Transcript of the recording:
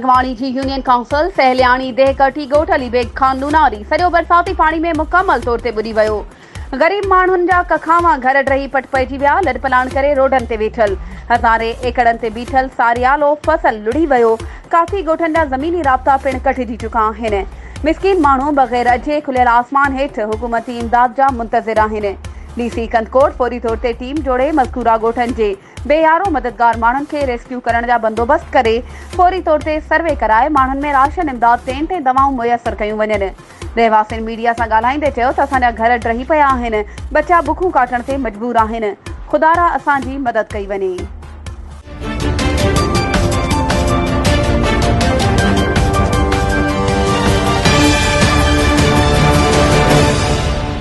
अगवाणी की union council सहलियाणी देहकटी ॻोठ अलीबेग खान नूनारी सॼो बरसाती पानी में मुकम्मल तौर ते बुॾी वियो। गरीब माण्हुनि जा कखावा घर ड्रही पट पइजी विया। लॾपलाण करे रोडनि ते वेठल हज़ारे एकड़नि ते बीठल सारियालो फसल लुढ़ी वियो। काफ़ी ॻोठनि जा ज़मीनी राब्ता पिण कटिजी चुका आहिनि। मिस्किन माण्हू बग़ैर अजे खुलियल आसमान हेठि हुकूमती इमदाद जा मुंतज़िर आहिनि। डीसी कंदकोट फौरी तौर ते टीम जोड़े मज़कूरा ॻोठनि जे बेयारो मददगार माण्हुनि खे रेस्क्यू करण जा बंदोबस्त करे फौरी तौर ते सर्वे कराए माण्हुनि में राशन इमदाद ते दवाऊं मुयसर कयूं वञनि। रहवासियुनि मीडिया सां ॻाल्हाईंदे चयो त असांजा घर ड्रही पिया आहिनि। बचा बुखूं काटण ते मजबूर आहिनि। ख़ुदा असांजी मदद कई वञे।